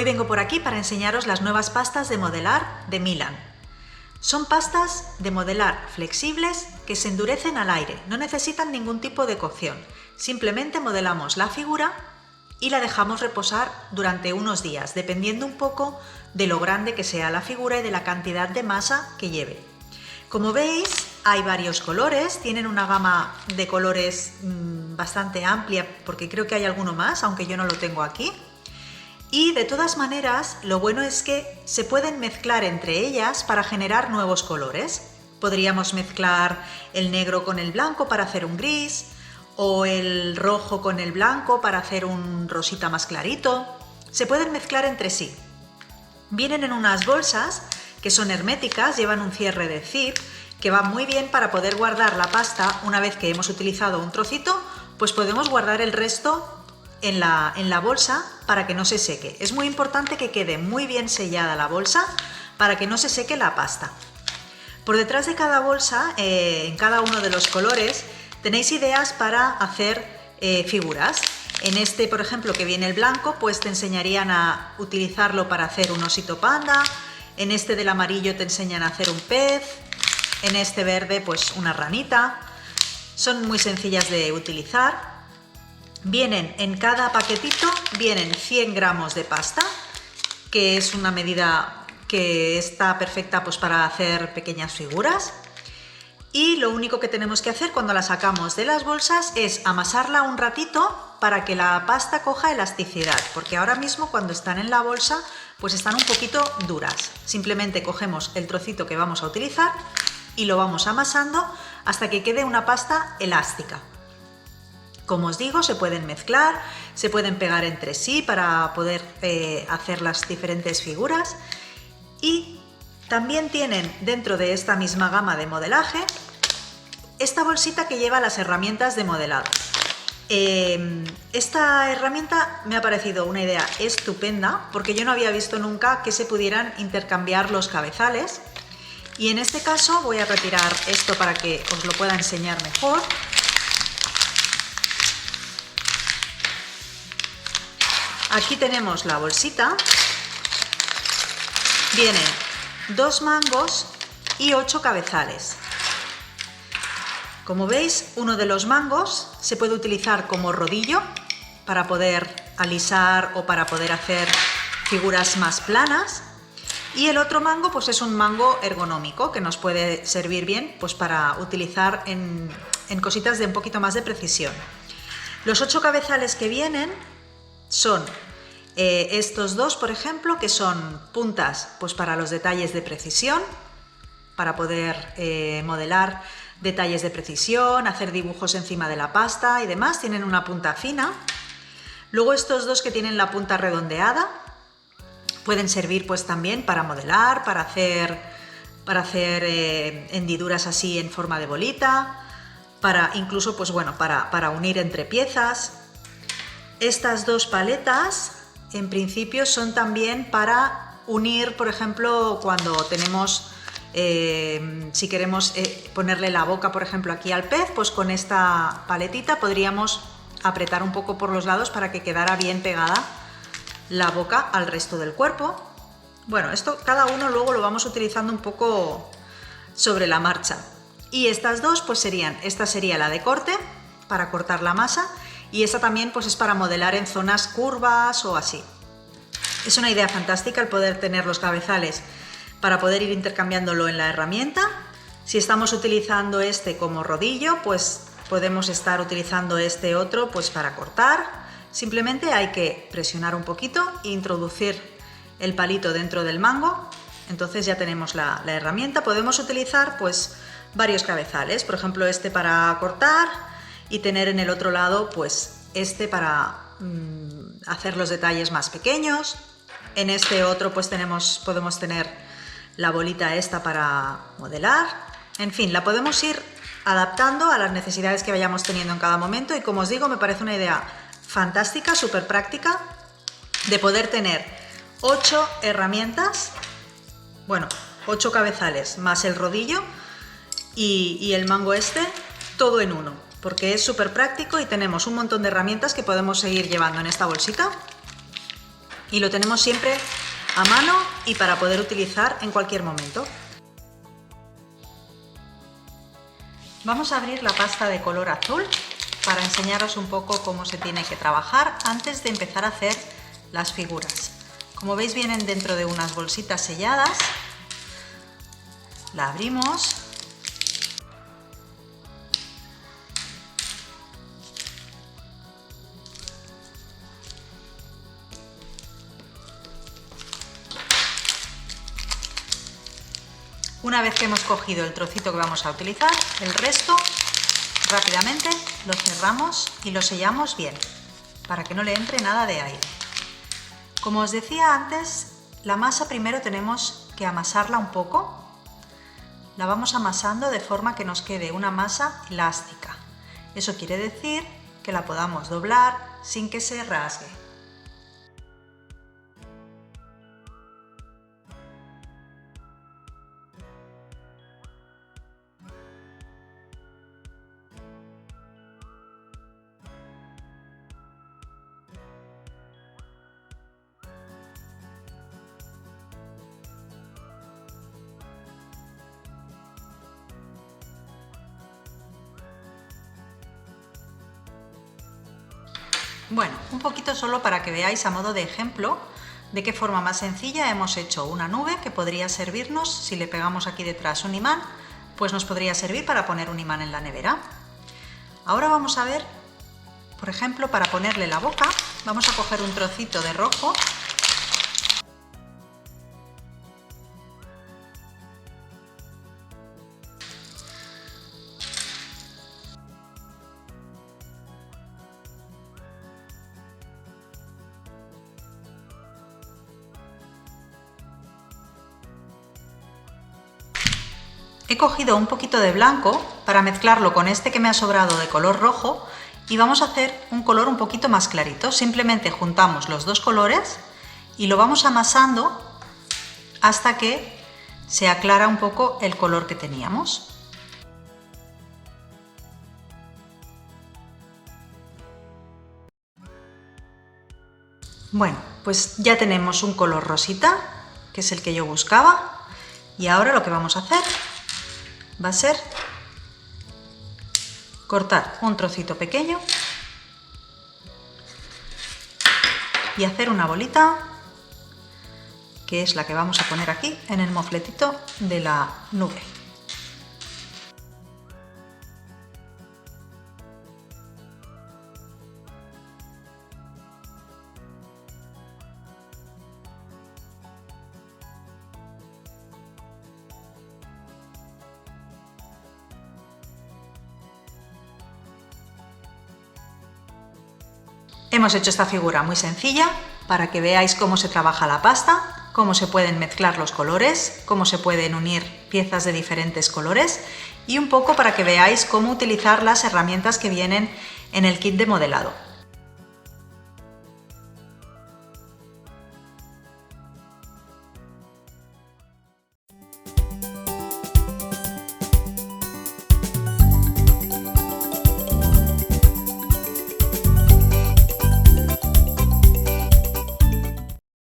Hoy vengo por aquí para enseñaros las nuevas pastas de modelar de Milan. Son pastas de modelar flexibles que se endurecen al aire, no necesitan ningún tipo de cocción. Simplemente modelamos la figura y la dejamos reposar durante unos días, dependiendo un poco de lo grande que sea la figura y de la cantidad de masa que lleve. Como veis, hay varios colores, tienen una gama de colores bastante amplia, porque creo que hay alguno más, aunque yo no lo tengo aquí. Y de todas maneras, lo bueno es que se pueden mezclar entre ellas para generar nuevos colores. Podríamos mezclar el negro con el blanco para hacer un gris, o el rojo con el blanco para hacer un rosita más clarito. Se pueden mezclar entre sí. Vienen en unas bolsas que son herméticas, llevan un cierre de zip que va muy bien para poder guardar la pasta. Una vez que hemos utilizado un trocito, pues podemos guardar el resto en la bolsa para que no se seque. Es muy importante que quede muy bien sellada la bolsa para que no se seque la pasta. Por detrás de cada bolsa, en cada uno de los colores, tenéis ideas para hacer figuras. En este, por ejemplo, que viene el blanco, pues te enseñarían a utilizarlo para hacer un osito panda. En este del amarillo te enseñan a hacer un pez. En este verde, pues una ranita. Son muy sencillas de utilizar. Vienen en cada paquetito, vienen 100 gramos de pasta, que es una medida que está perfecta pues para hacer pequeñas figuras. Y lo único que tenemos que hacer cuando la sacamos de las bolsas es amasarla un ratito para que la pasta coja elasticidad, porque ahora mismo cuando están en la bolsa pues están un poquito duras. Simplemente cogemos el trocito que vamos a utilizar y lo vamos amasando hasta que quede una pasta elástica. Como os digo, se pueden mezclar, se pueden pegar entre sí para poder hacer las diferentes figuras, y también tienen dentro de esta misma gama de modelaje esta bolsita que lleva las herramientas de modelado. Esta herramienta me ha parecido una idea estupenda porque yo no había visto nunca que se pudieran intercambiar los cabezales, y en este caso voy a retirar esto para que os lo pueda enseñar mejor. Aquí tenemos la bolsita, vienen 2 mangos y 8 cabezales. Como veis, uno de los mangos se puede utilizar como rodillo para poder alisar o para poder hacer figuras más planas, y el otro mango pues es un mango ergonómico que nos puede servir bien pues para utilizar en cositas de un poquito más de precisión. Los 8 cabezales que vienen son estos dos, por ejemplo, que son puntas pues para los detalles de precisión, para poder modelar detalles de precisión, hacer dibujos encima de la pasta y demás. Tienen una punta fina. Luego estos dos que tienen la punta redondeada pueden servir pues también para modelar, para hacer hendiduras así en forma de bolita, para incluso pues bueno, para unir entre piezas. Estas dos paletas en principio son también para unir, por ejemplo, cuando tenemos, si queremos ponerle la boca, por ejemplo, aquí al pez, pues con esta paletita podríamos apretar un poco por los lados para que quedara bien pegada la boca al resto del cuerpo. Bueno, esto cada uno luego lo vamos utilizando un poco sobre la marcha. Y estas dos pues serían, esta sería la de corte, para cortar la masa, y esta también pues es para modelar en zonas curvas o así. Es una idea fantástica el poder tener los cabezales para poder ir intercambiándolo en la herramienta. Si estamos utilizando este como rodillo, pues podemos estar utilizando este otro pues para cortar. Simplemente hay que presionar un poquito e introducir el palito dentro del mango. Entonces ya tenemos la herramienta. Podemos utilizar pues varios cabezales, por ejemplo este para cortar, y tener en el otro lado pues este para hacer los detalles más pequeños. En este otro pues podemos tener la bolita esta para modelar. En fin, la podemos ir adaptando a las necesidades que vayamos teniendo en cada momento, y como os digo, me parece una idea fantástica, súper práctica, de poder tener 8 herramientas, bueno, 8 cabezales más el rodillo y el mango este, todo en uno, porque es súper práctico y tenemos un montón de herramientas que podemos seguir llevando en esta bolsita. y lo tenemos siempre a mano y para poder utilizar en cualquier momento. Vamos a abrir la pasta de color azul para enseñaros un poco cómo se tiene que trabajar antes de empezar a hacer las figuras. Como veis, vienen dentro de unas bolsitas selladas. La abrimos. Una vez que hemos cogido el trocito que vamos a utilizar, el resto rápidamente lo cerramos y lo sellamos bien, para que no le entre nada de aire. Como os decía antes, la masa primero tenemos que amasarla un poco. La vamos amasando de forma que nos quede una masa elástica. Eso quiere decir que la podamos doblar sin que se rasgue. Bueno, un poquito solo para que veáis a modo de ejemplo de qué forma más sencilla hemos hecho una nube que podría servirnos, si le pegamos aquí detrás un imán, pues nos podría servir para poner un imán en la nevera. Ahora vamos a ver, por ejemplo, para ponerle la boca, vamos a coger un trocito de rojo . He cogido un poquito de blanco para mezclarlo con este que me ha sobrado de color rojo y vamos a hacer un color un poquito más clarito. Simplemente juntamos los dos colores y lo vamos amasando hasta que se aclara un poco el color que teníamos. Bueno, pues ya tenemos un color rosita, que es el que yo buscaba, y ahora lo que vamos a hacer va a ser cortar un trocito pequeño y hacer una bolita, que es la que vamos a poner aquí en el mofletito de la nube. Hemos hecho esta figura muy sencilla para que veáis cómo se trabaja la pasta, cómo se pueden mezclar los colores, cómo se pueden unir piezas de diferentes colores y un poco para que veáis cómo utilizar las herramientas que vienen en el kit de modelado.